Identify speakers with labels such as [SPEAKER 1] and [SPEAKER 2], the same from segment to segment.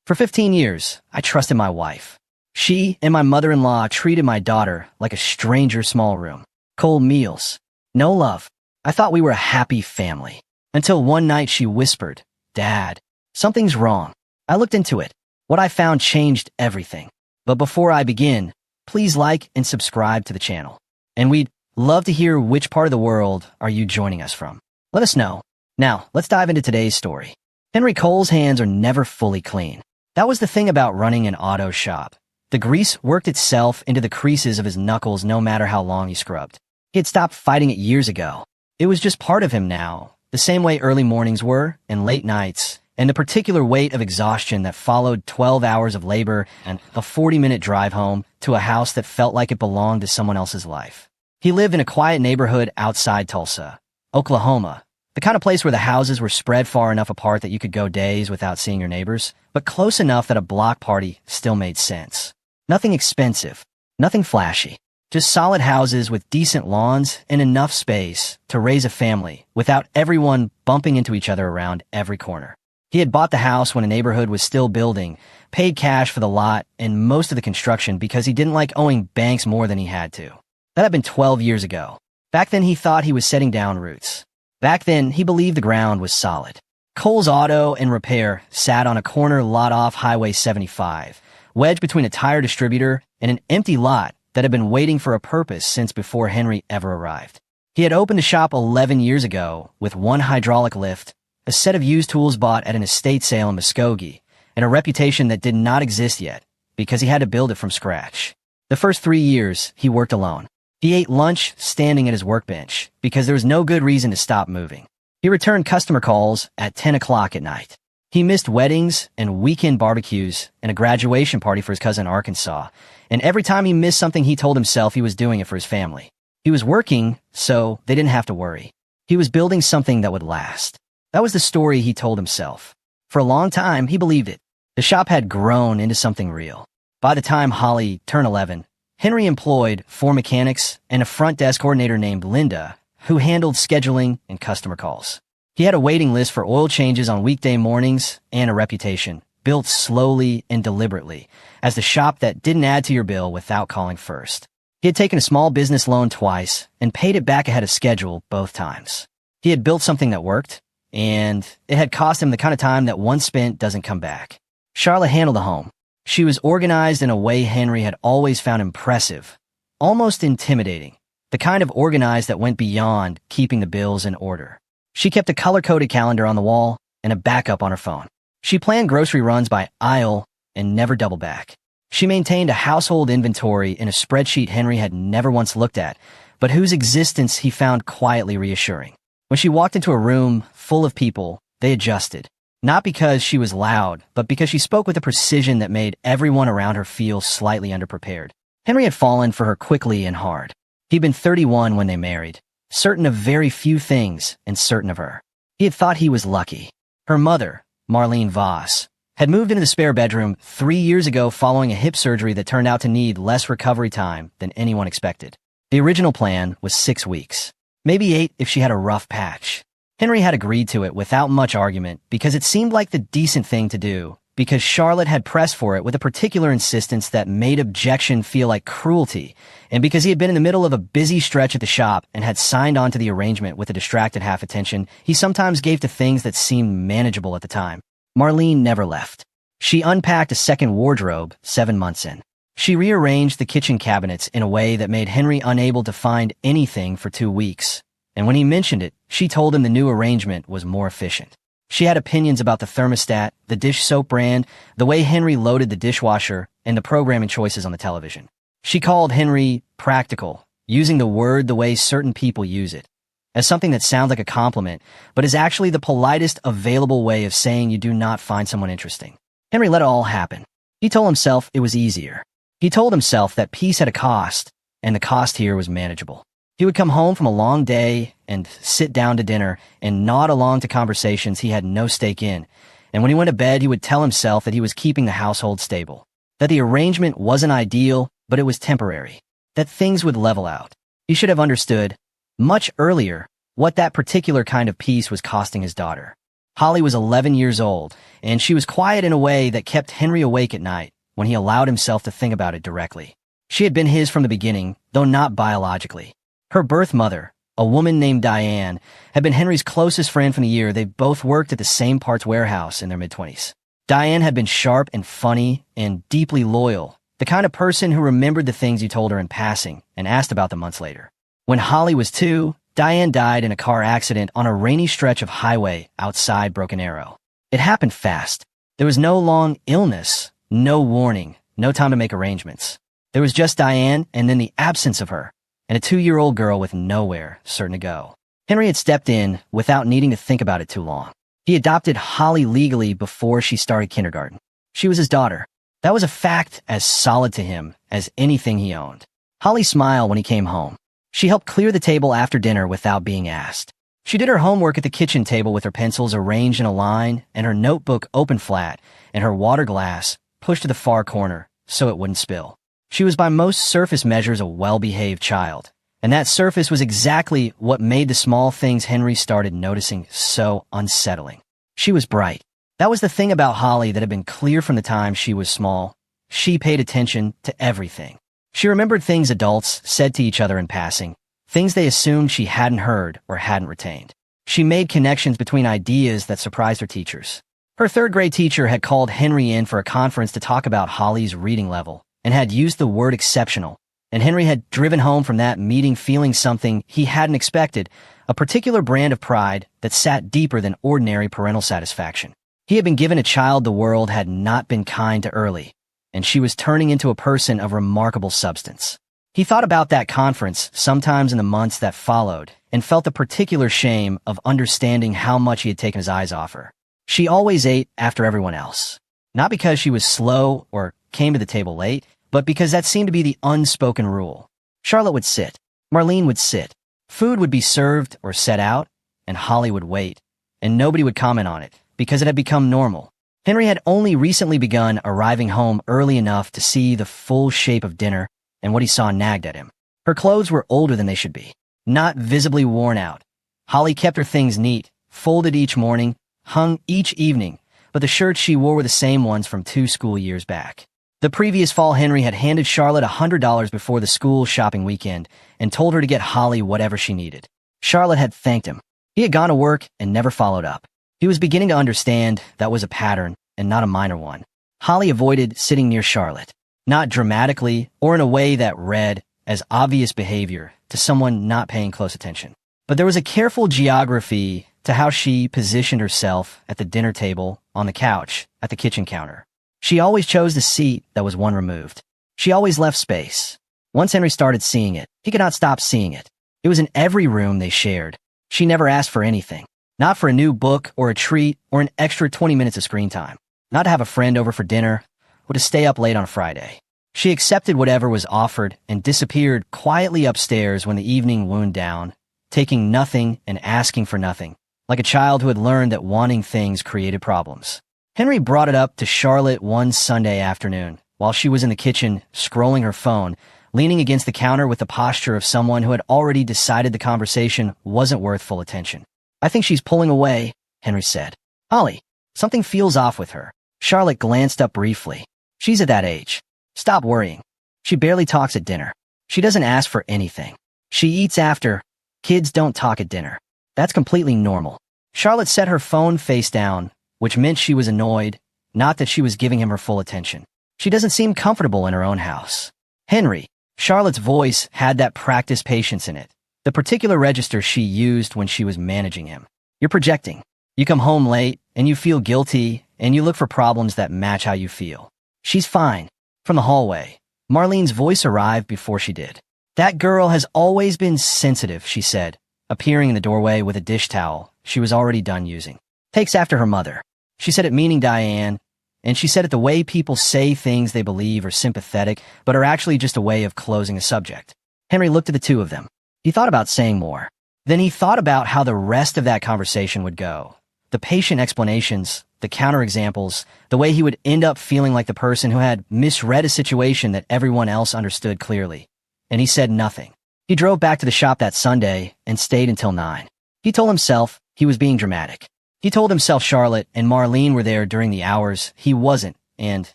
[SPEAKER 1] For 15 years, I trusted my wife. She and my mother-in-law treated my daughter like a stranger small room. Cold meals. No love. I thought we were a happy family. Until one night she whispered, "Dad, something's wrong." I looked into it. What I found changed everything. But before I begin, please like and subscribe to the channel. And we'd love to hear which part of the world are you joining us from. Let us know. Now, let's dive into today's story. Henry Cole's hands are never fully clean. That was the thing about running an auto shop. The grease worked itself into the creases of his knuckles no matter how long he scrubbed. He had stopped fighting it years ago. It was just part of him now, the same way early mornings were, and late nights, and the particular weight of exhaustion that followed 12 hours of labor and a 40-minute drive home to a house that felt like it belonged to someone else's life. He lived in a quiet neighborhood outside Tulsa, Oklahoma, the kind of place where the houses were spread far enough apart that you could go days without seeing your neighbors, but close enough that a block party still made sense. Nothing expensive, nothing flashy, just solid houses with decent lawns and enough space to raise a family without everyone bumping into each other around every corner. He had bought the house when a neighborhood was still building, paid cash for the lot and most of the construction because he didn't like owing banks more than he had to. That had been 12 years ago. Back then he thought he was setting down roots. Back then, he believed the ground was solid. Cole's Auto and Repair sat on a corner lot off Highway 75, wedged between a tire distributor and an empty lot that had been waiting for a purpose since before Henry ever arrived. He had opened the shop 11 years ago with one hydraulic lift, a set of used tools bought at an estate sale in Muskogee, and a reputation that did not exist yet because he had to build it from scratch. The first 3 years, he worked alone. He ate lunch standing at his workbench because there was no good reason to stop moving. He returned customer calls at 10 o'clock at night. He missed weddings and weekend barbecues and a graduation party for his cousin in Arkansas. And every time he missed something, he told himself he was doing it for his family. He was working, so they didn't have to worry. He was building something that would last. That was the story he told himself. For a long time, he believed it. The shop had grown into something real. By the time Holly turned 11, Henry employed 4 mechanics and a front desk coordinator named Linda, who handled scheduling and customer calls. He had a waiting list for oil changes on weekday mornings and a reputation, built slowly and deliberately, as the shop that didn't add to your bill without calling first. He had taken a small business loan twice and paid it back ahead of schedule both times. He had built something that worked, and it had cost him the kind of time that once spent doesn't come back. Charlotte handled the home. She was organized in a way Henry had always found impressive, almost intimidating, the kind of organized that went beyond keeping the bills in order. She kept a color-coded calendar on the wall and a backup on her phone. She planned grocery runs by aisle and never double back. She maintained a household inventory in a spreadsheet Henry had never once looked at, but whose existence he found quietly reassuring. When she walked into a room full of people, they adjusted. Not because she was loud, but because she spoke with a precision that made everyone around her feel slightly underprepared. Henry had fallen for her quickly and hard. He'd been 31 when they married, certain of very few things and certain of her. He had thought he was lucky. Her mother, Marlene Voss, had moved into the spare bedroom 3 years ago following a hip surgery that turned out to need less recovery time than anyone expected. The original plan was 6 weeks, maybe 8 if she had a rough patch. Henry had agreed to it without much argument because it seemed like the decent thing to do, because Charlotte had pressed for it with a particular insistence that made objection feel like cruelty, and because he had been in the middle of a busy stretch at the shop and had signed on to the arrangement with a distracted half-attention he sometimes gave to things that seemed manageable at the time. Marlene never left. She unpacked a second wardrobe 7 months in. She rearranged the kitchen cabinets in a way that made Henry unable to find anything for 2 weeks. And when he mentioned it, she told him the new arrangement was more efficient. She had opinions about the thermostat, the dish soap brand, the way Henry loaded the dishwasher, and the programming choices on the television. She called Henry practical, using the word the way certain people use it, as something that sounds like a compliment, but is actually the politest available way of saying you do not find someone interesting. Henry let it all happen. He told himself it was easier. He told himself that peace had a cost, and the cost here was manageable. He would come home from a long day and sit down to dinner and nod along to conversations he had no stake in. And when he went to bed, he would tell himself that he was keeping the household stable, that the arrangement wasn't ideal, but it was temporary, that things would level out. He should have understood, much earlier, what that particular kind of peace was costing his daughter. Holly was 11 years old, and she was quiet in a way that kept Henry awake at night when he allowed himself to think about it directly. She had been his from the beginning, though not biologically. Her birth mother, a woman named Diane, had been Henry's closest friend from the year they both worked at the same parts warehouse in their mid-20s. Diane had been sharp and funny and deeply loyal, the kind of person who remembered the things you told her in passing and asked about them months later. When Holly was 2, Diane died in a car accident on a rainy stretch of highway outside Broken Arrow. It happened fast. There was no long illness, no warning, no time to make arrangements. There was just Diane and then the absence of her, and a 2-year-old girl with nowhere certain to go. Henry had stepped in without needing to think about it too long. He adopted Holly legally before she started kindergarten. She was his daughter. That was a fact as solid to him as anything he owned. Holly smiled when he came home. She helped clear the table after dinner without being asked. She did her homework at the kitchen table with her pencils arranged in a line and her notebook open flat and her water glass pushed to the far corner so it wouldn't spill. She was by most surface measures a well-behaved child, and that surface was exactly what made the small things Henry started noticing so unsettling. She was bright. That was the thing about Holly that had been clear from the time she was small. She paid attention to everything. She remembered things adults said to each other in passing, things they assumed she hadn't heard or hadn't retained. She made connections between ideas that surprised her teachers. Her third-grade teacher had called Henry in for a conference to talk about Holly's reading level and had used the word exceptional, and Henry had driven home from that meeting feeling something he hadn't expected, a particular brand of pride that sat deeper than ordinary parental satisfaction. He had been given a child the world had not been kind to early, and she was turning into a person of remarkable substance. He thought about that conference sometimes in the months that followed and felt a particular shame of understanding how much he had taken his eyes off her. She always ate after everyone else, not because she was slow or came to the table late, but because that seemed to be the unspoken rule. Charlotte would sit. Marlene would sit. Food would be served or set out, and Holly would wait, and nobody would comment on it because it had become normal. Henry had only recently begun arriving home early enough to see the full shape of dinner, and what he saw nagged at him. Her clothes were older than they should be, not visibly worn out. Holly kept her things neat, folded each morning, hung each evening, but the shirts she wore were the same ones from 2 school years back. The previous fall, Henry had handed Charlotte $100 before the school shopping weekend and told her to get Holly whatever she needed. Charlotte had thanked him. He had gone to work and never followed up. He was beginning to understand that was a pattern and not a minor one. Holly avoided sitting near Charlotte, not dramatically or in a way that read as obvious behavior to someone not paying close attention. But there was a careful geography to how she positioned herself at the dinner table, on the couch, at the kitchen counter. She always chose the seat that was one removed. She always left space. Once Henry started seeing it, he could not stop seeing it. It was in every room they shared. She never asked for anything. Not for a new book or a treat or an extra 20 minutes of screen time. Not to have a friend over for dinner or to stay up late on a Friday. She accepted whatever was offered and disappeared quietly upstairs when the evening wound down, taking nothing and asking for nothing, like a child who had learned that wanting things created problems. Henry brought it up to Charlotte one Sunday afternoon while she was in the kitchen scrolling her phone, leaning against the counter with the posture of someone who had already decided the conversation wasn't worth full attention. "I think she's pulling away," Henry said. "Holly, something feels off with her." Charlotte glanced up briefly. "She's at that age. Stop worrying. She barely talks at dinner. She doesn't ask for anything. She eats after. Kids don't talk at dinner. That's completely normal." Charlotte set her phone face down, which meant she was annoyed, not that she was giving him her full attention. "She doesn't seem comfortable in her own house." "Henry," Charlotte's voice had that practiced patience in it, the particular register she used when she was managing him. "You're projecting. You come home late, and you feel guilty, and you look for problems that match how you feel." "She's fine." From the hallway, Marlene's voice arrived before she did. "That girl has always been sensitive," she said, appearing in the doorway with a dish towel she was already done using. "Takes after her mother." She said it meaning Diane, and she said it the way people say things they believe are sympathetic, but are actually just a way of closing a subject. Henry looked at the two of them. He thought about saying more. Then he thought about how the rest of that conversation would go. The patient explanations, the counterexamples, the way he would end up feeling like the person who had misread a situation that everyone else understood clearly. And he said nothing. He drove back to the shop that Sunday and stayed until 9. He told himself he was being dramatic. He told himself Charlotte and Marlene were there during the hours he wasn't, and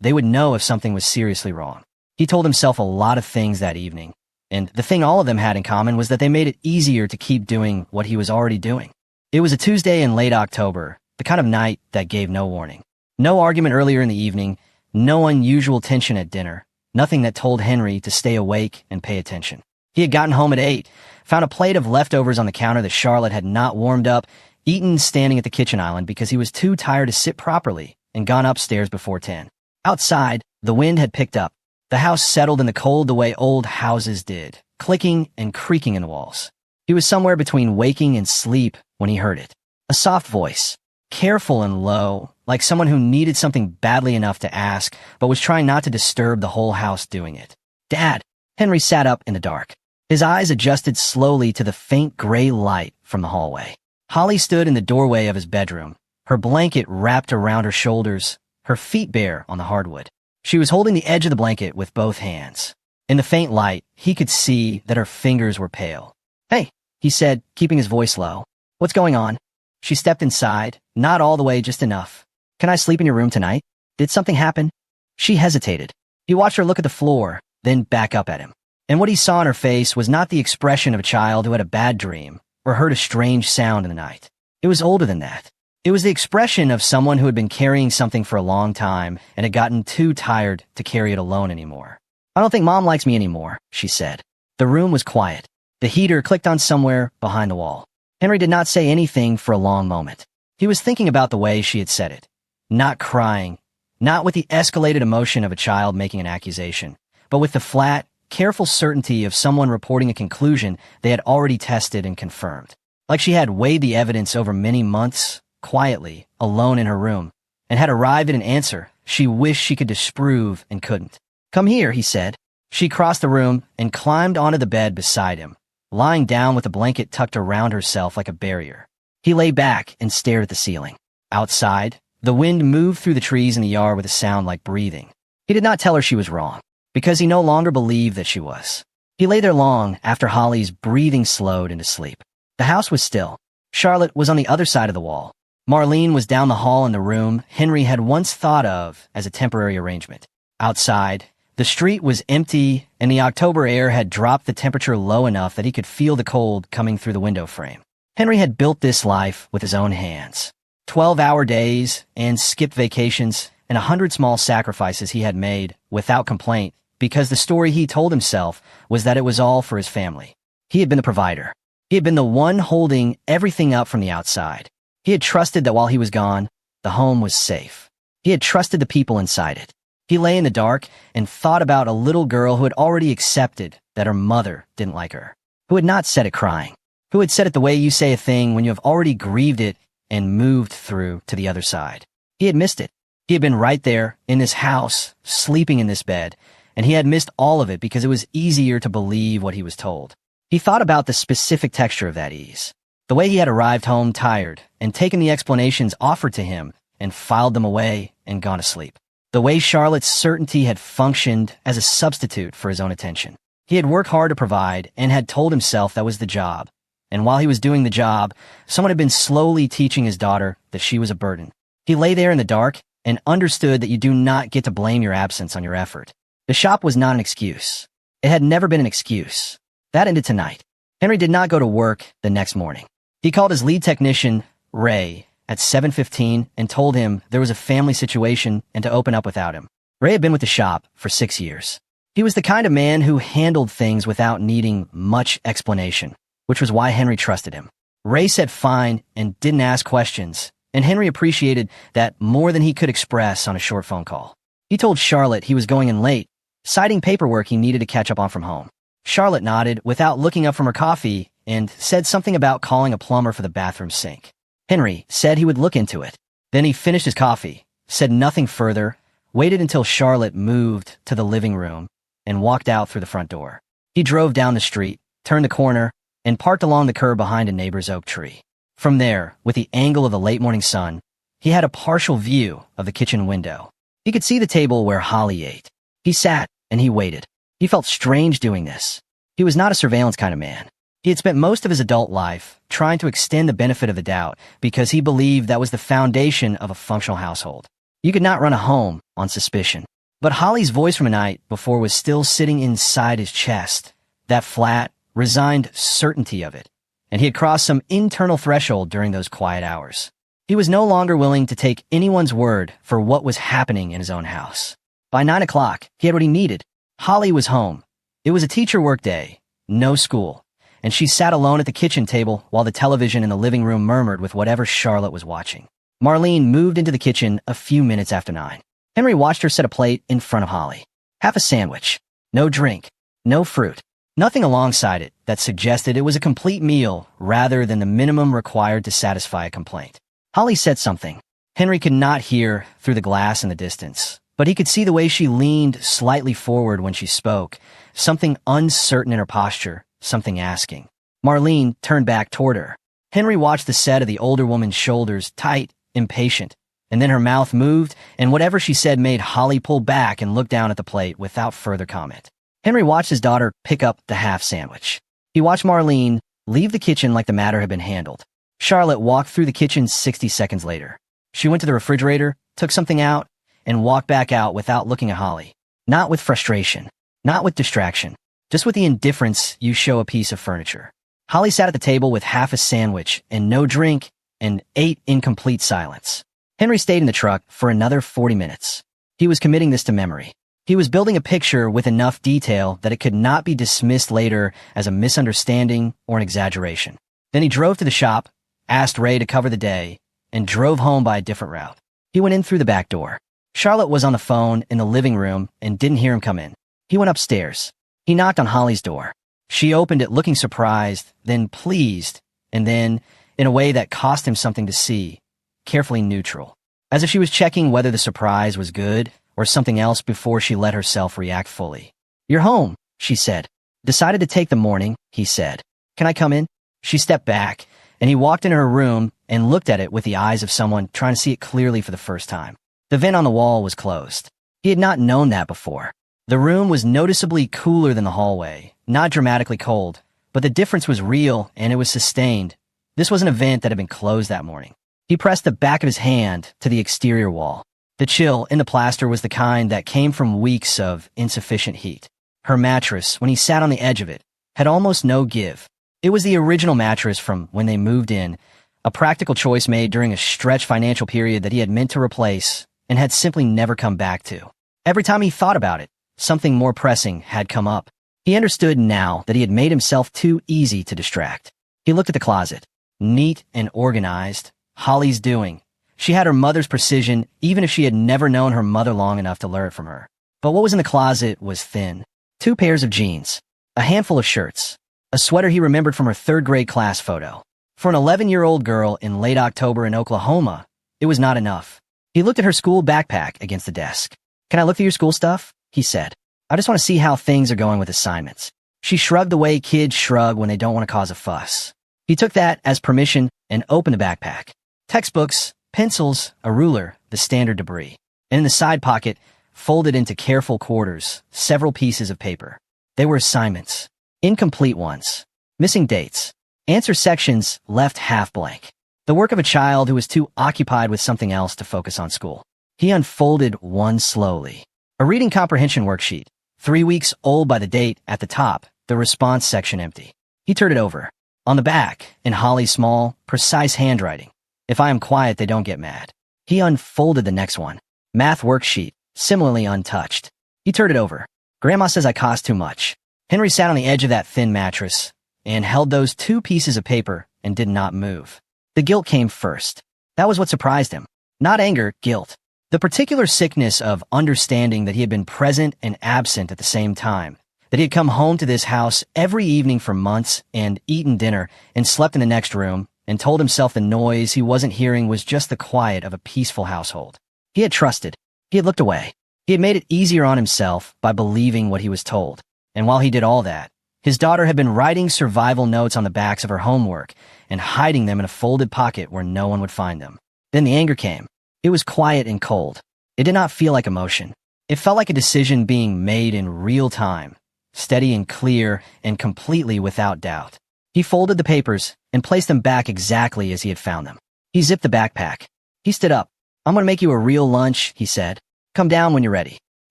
[SPEAKER 1] they would know if something was seriously wrong. He told himself a lot of things that evening, and the thing all of them had in common was that they made it easier to keep doing what he was already doing. It was a Tuesday in late October, the kind of night that gave no warning. No argument earlier in the evening, no unusual tension at dinner, nothing that told Henry to stay awake and pay attention. He had gotten home at 8, found a plate of leftovers on the counter that Charlotte had not warmed up, eaten standing at the kitchen island because he was too tired to sit properly, and gone upstairs before 10. Outside, the wind had picked up. The house settled in the cold the way old houses did, clicking and creaking in the walls. He was somewhere between waking and sleep when he heard it. A soft voice, careful and low, like someone who needed something badly enough to ask, but was trying not to disturb the whole house doing it. "Dad!" Henry sat up in the dark. His eyes adjusted slowly to the faint gray light from the hallway. Holly stood in the doorway of his bedroom, her blanket wrapped around her shoulders, her feet bare on the hardwood. She was holding the edge of the blanket with both hands. In the faint light, he could see that her fingers were pale. "Hey," he said, keeping his voice low. "What's going on?" She stepped inside, not all the way, just enough. "Can I sleep in your room tonight? Did something happen?" She hesitated. He watched her look at the floor, then back up at him. And what he saw in her face was not the expression of a child who had a bad dream or heard a strange sound in the night. It was older than that. It was the expression of someone who had been carrying something for a long time and had gotten too tired to carry it alone anymore. "I don't think Mom likes me anymore," she said. The room was quiet. The heater clicked on somewhere behind the wall. Henry did not say anything for a long moment. He was thinking about the way she had said it. Not crying, not with the escalated emotion of a child making an accusation, but with the flat, careful certainty of someone reporting a conclusion they had already tested and confirmed. Like she had weighed the evidence over many months, quietly, alone in her room, and had arrived at an answer she wished she could disprove and couldn't. "Come here," he said. She crossed the room and climbed onto the bed beside him, lying down with a blanket tucked around herself like a barrier. He lay back and stared at the ceiling. Outside, the wind moved through the trees in the yard with a sound like breathing. He did not tell her she was wrong, because he no longer believed that she was. He lay there long after Holly's breathing slowed into sleep. The house was still. Charlotte was on the other side of the wall. Marlene was down the hall in the room Henry had once thought of as a temporary arrangement. Outside, the street was empty, and the October air had dropped the temperature low enough that he could feel the cold coming through the window frame. Henry had built this life with his own hands. 12-hour days and skipped vacations and 100 small sacrifices he had made without complaint, because the story he told himself was that it was all for his family. He had been the provider. He had been the one holding everything up from the outside. He had trusted that while he was gone, the home was safe. He had trusted the people inside it. He lay in the dark and thought about a little girl who had already accepted that her mother didn't like her, who had not said it crying, who had said it the way you say a thing when you have already grieved it and moved through to the other side. He had missed it. He had been right there in this house, sleeping in this bed, and he had missed all of it because it was easier to believe what he was told. He thought about the specific texture of that ease, the way he had arrived home tired and taken the explanations offered to him and filed them away and gone to sleep. The way Charlotte's certainty had functioned as a substitute for his own attention. He had worked hard to provide and had told himself that was the job. And while he was doing the job, someone had been slowly teaching his daughter that she was a burden. He lay there in the dark and understood that you do not get to blame your absence on your effort. The shop was not an excuse. It had never been an excuse. That ended tonight. Henry did not go to work the next morning. He called his lead technician, Ray, at 7:15 and told him there was a family situation and to open up without him. Ray had been with the shop for 6 years. He was the kind of man who handled things without needing much explanation, which was why Henry trusted him. Ray said fine and didn't ask questions, and Henry appreciated that more than he could express on a short phone call. He told Charlotte he was going in late, citing paperwork he needed to catch up on from home. Charlotte nodded without looking up from her coffee and said something about calling a plumber for the bathroom sink. Henry said he would look into it. Then he finished his coffee, said nothing further, waited until Charlotte moved to the living room, and walked out through the front door. He drove down the street, turned the corner, and parked along the curb behind a neighbor's oak tree. From there, with the angle of the late morning sun, he had a partial view of the kitchen window. He could see the table where Holly ate. He sat and he waited. He felt strange doing this. He was not a surveillance kind of man. He had spent most of his adult life trying to extend the benefit of the doubt because he believed that was the foundation of a functional household. You could not run a home on suspicion. But Holly's voice from a night before was still sitting inside his chest, that flat, resigned certainty of it, and he had crossed some internal threshold during those quiet hours. He was no longer willing to take anyone's word for what was happening in his own house. By 9 o'clock, he had what he needed. Holly was home. It was a teacher workday, no school, and she sat alone at the kitchen table while the television in the living room murmured with whatever Charlotte was watching. Marlene moved into the kitchen a few minutes after 9. Henry watched her set a plate in front of Holly. Half a sandwich, no drink, no fruit, nothing alongside it that suggested it was a complete meal rather than the minimum required to satisfy a complaint. Holly said something. Henry could not hear through the glass in the distance, but he could see the way she leaned slightly forward when she spoke, something uncertain in her posture, something asking. Marlene turned back toward her. Henry watched the set of the older woman's shoulders tight, impatient, and then her mouth moved, and whatever she said made Holly pull back and look down at the plate without further comment. Henry watched his daughter pick up the half sandwich. He watched Marlene leave the kitchen like the matter had been handled. Charlotte walked through the kitchen 60 seconds later. She went to the refrigerator, took something out, and walked back out without looking at Holly. Not with frustration, not with distraction, just with the indifference you show a piece of furniture. Holly sat at the table with half a sandwich and no drink and ate in complete silence. Henry stayed in the truck for another 40 minutes. He was committing this to memory. He was building a picture with enough detail that it could not be dismissed later as a misunderstanding or an exaggeration. Then he drove to the shop, asked Ray to cover the day, and drove home by a different route. He went in through the back door. Charlotte was on the phone in the living room and didn't hear him come in. He went upstairs. He knocked on Holly's door. She opened it looking surprised, then pleased, and then, in a way that cost him something to see, carefully neutral, as if she was checking whether the surprise was good or something else before she let herself react fully. "You're home," she said. "Decided to take the morning," he said. "Can I come in?" She stepped back, and he walked into her room and looked at it with the eyes of someone trying to see it clearly for the first time. The vent on the wall was closed. He had not known that before. The room was noticeably cooler than the hallway, not dramatically cold, but the difference was real and it was sustained. This was an event that had been closed that morning. He pressed the back of his hand to the exterior wall. The chill in the plaster was the kind that came from weeks of insufficient heat. Her mattress, when he sat on the edge of it, had almost no give. It was the original mattress from when they moved in, a practical choice made during a stretched financial period that he had meant to replace and had simply never come back to. Every time he thought about it, something more pressing had come up. He understood now that he had made himself too easy to distract. He looked at the closet. Neat and organized. Holly's doing. She had her mother's precision, even if she had never known her mother long enough to learn it from her. But what was in the closet was thin. 2 pairs of jeans. A handful of shirts. A sweater he remembered from her 3rd grade class photo. For an 11-year-old girl in late October in Oklahoma, it was not enough. He looked at her school backpack against the desk. "Can I look through your school stuff?" he said. "I just want to see how things are going with assignments." She shrugged the way kids shrug when they don't want to cause a fuss. He took that as permission and opened the backpack. Textbooks, pencils, a ruler, the standard debris. And in the side pocket, folded into careful quarters, several pieces of paper. They were assignments. Incomplete ones. Missing dates. Answer sections left half blank. The work of a child who was too occupied with something else to focus on school. He unfolded one slowly. A reading comprehension worksheet. 3 weeks old by the date at the top, the response section empty. He turned it over. On the back, in Holly's small, precise handwriting. "If I am quiet, they don't get mad." He unfolded the next one. Math worksheet, similarly untouched. He turned it over. "Grandma says I cost too much." Henry sat on the edge of that thin mattress and held those 2 pieces of paper and did not move. The guilt came first. That was what surprised him. Not anger, guilt. The particular sickness of understanding that he had been present and absent at the same time. That he had come home to this house every evening for months and eaten dinner and slept in the next room and told himself the noise he wasn't hearing was just the quiet of a peaceful household. He had trusted. He had looked away. He had made it easier on himself by believing what he was told. And while he did all that, his daughter had been writing survival notes on the backs of her homework and hiding them in a folded pocket where no one would find them. Then the anger came. It was quiet and cold. It did not feel like emotion. It felt like a decision being made in real time, steady and clear and completely without doubt. He folded the papers and placed them back exactly as he had found them. He zipped the backpack. He stood up. "I'm going to make you a real lunch," he said. "Come down when you're ready."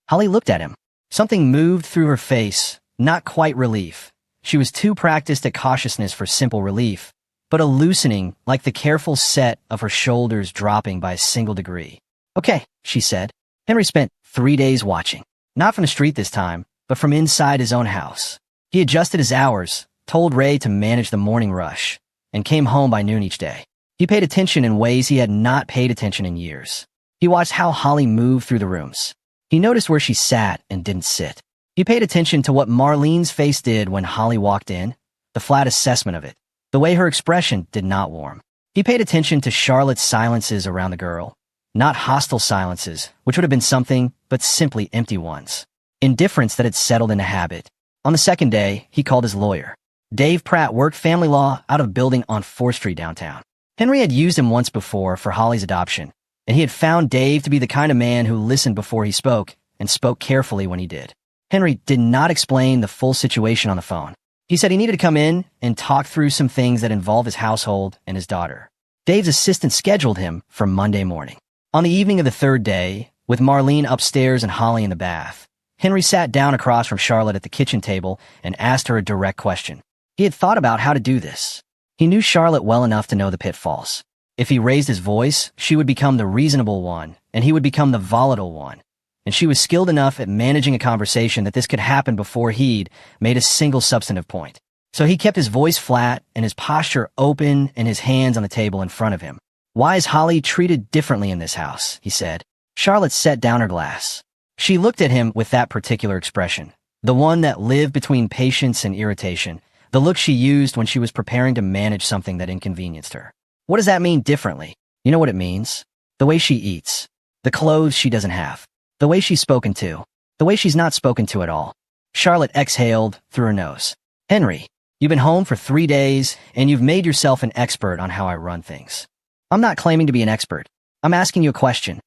[SPEAKER 1] Holly looked at him. Something moved through her face, not quite relief. She was too practiced at cautiousness for simple relief, but a loosening, like the careful set of her shoulders dropping by a single degree. "Okay," she said. Henry spent 3 days watching. Not from the street this time, but from inside his own house. He adjusted his hours, told Ray to manage the morning rush, and came home by noon each day. He paid attention in ways he had not paid attention in years. He watched how Holly moved through the rooms. He noticed where she sat and didn't sit. He paid attention to what Marlene's face did when Holly walked in, the flat assessment of it, the way her expression did not warm. He paid attention to Charlotte's silences around the girl, not hostile silences, which would have been something, but simply empty ones. Indifference that had settled into habit. On the second day, he called his lawyer. Dave Pratt worked family law out of a building on 4th Street downtown. Henry had used him once before for Holly's adoption, and he had found Dave to be the kind of man who listened before he spoke and spoke carefully when he did. Henry did not explain the full situation on the phone. He said he needed to come in and talk through some things that involved his household and his daughter. Dave's assistant scheduled him for Monday morning. On the evening of the third day, with Marlene upstairs and Holly in the bath, Henry sat down across from Charlotte at the kitchen table and asked her a direct question. He had thought about how to do this. He knew Charlotte well enough to know the pitfalls. If he raised his voice, she would become the reasonable one, and he would become the volatile one. And she was skilled enough at managing a conversation that this could happen before he'd made a single substantive point. So he kept his voice flat and his posture open and his hands on the table in front of him. "Why is Holly treated differently in this house?" he said. Charlotte set down her glass. She looked at him with that particular expression, the one that lived between patience and irritation, the look she used when she was preparing to manage something that inconvenienced her. "What does that mean differently?" "You know what it means. The way she eats. The clothes she doesn't have. The way she's spoken to. The way she's not spoken to at all." Charlotte exhaled through her nose. "Henry, you've been home for 3 days, and you've made yourself an expert on how I run things. I'm not claiming to be an expert. I'm asking you a question.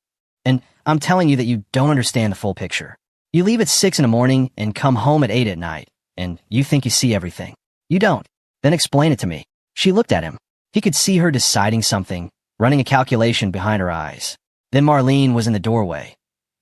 [SPEAKER 1] And I'm telling you that you don't understand the full picture. You leave at 6 in the morning and come home at 8 at night, and you think you see everything. You don't. Then explain it to me." She looked at him. He could see her deciding something, running a calculation behind her eyes. Then Marlene was in the doorway.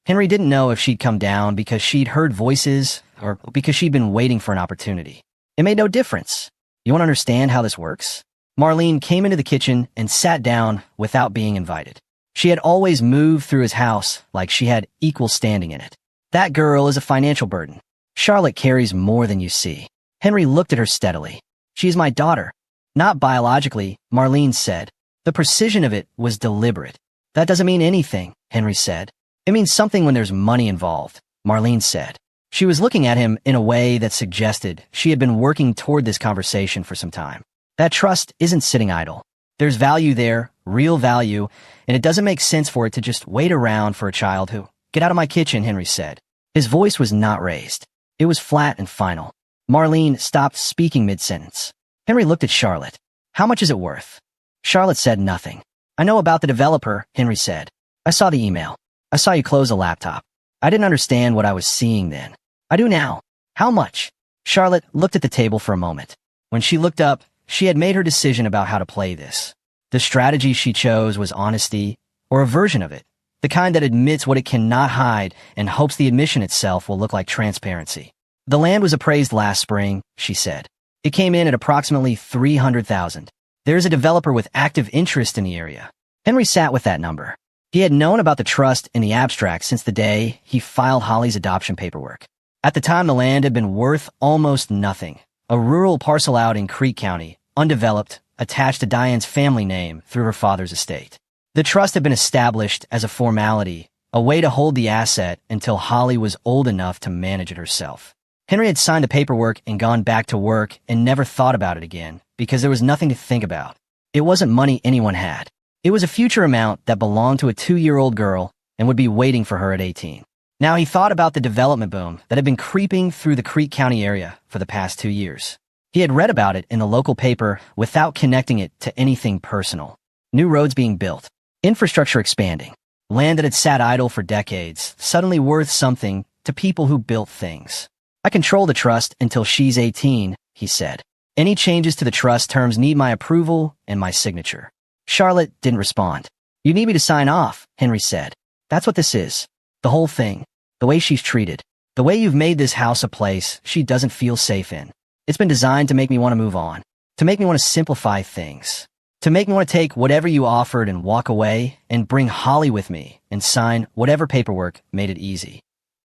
[SPEAKER 1] Henry didn't know if she'd come down because she'd heard voices or because she'd been waiting for an opportunity. It made no difference. "You want to understand how this works?" Marlene came into the kitchen and sat down without being invited. She had always moved through his house like she had equal standing in it. "That girl is a financial burden. Charlotte carries more than you see." Henry looked at her steadily. "She is my daughter." "Not biologically," Marlene said. The precision of it was deliberate. "That doesn't mean anything," Henry said. "It means something when there's money involved," Marlene said. She was looking at him in a way that suggested she had been working toward this conversation for some time. "That trust isn't sitting idle. There's value there, real value, and it doesn't make sense for it to just wait around for a child who—" "Get out of my kitchen," Henry said. His voice was not raised. It was flat and final. Marlene stopped speaking mid-sentence. Henry looked at Charlotte. "How much is it worth?" Charlotte said nothing. "I know about the developer," Henry said. "I saw the email. I saw you close a laptop. I didn't understand what I was seeing then. I do now. How much?" Charlotte looked at the table for a moment. When she looked up, she had made her decision about how to play this. The strategy she chose was honesty, or a version of it, the kind that admits what it cannot hide and hopes the admission itself will look like transparency. "The land was appraised last spring," she said. "It came in at approximately $300,000. There's a developer with active interest in the area." Henry sat with that number. He had known about the trust in the abstract since the day he filed Holly's adoption paperwork. At the time, the land had been worth almost nothing. A rural parcel out in Creek County, undeveloped, attached to Diane's family name through her father's estate. The trust had been established as a formality, a way to hold the asset until Holly was old enough to manage it herself. Henry had signed the paperwork and gone back to work and never thought about it again because there was nothing to think about. It wasn't money anyone had. It was a future amount that belonged to a 2-year-old girl and would be waiting for her at 18. Now he thought about the development boom that had been creeping through the Creek County area for the past 2 years. He had read about it in the local paper without connecting it to anything personal. New roads being built, infrastructure expanding, land that had sat idle for decades, suddenly worth something to people who built things. "I control the trust until she's 18, he said. Any changes to the trust terms need my approval and my signature. Charlotte didn't respond. You need me to sign off, Henry said. That's what this is. The whole thing. The way she's treated. The way you've made this house a place she doesn't feel safe in. It's been designed to make me want to move on. To make me want to simplify things. To make me want to take whatever you offered and walk away and bring Holly with me and sign whatever paperwork made it easy.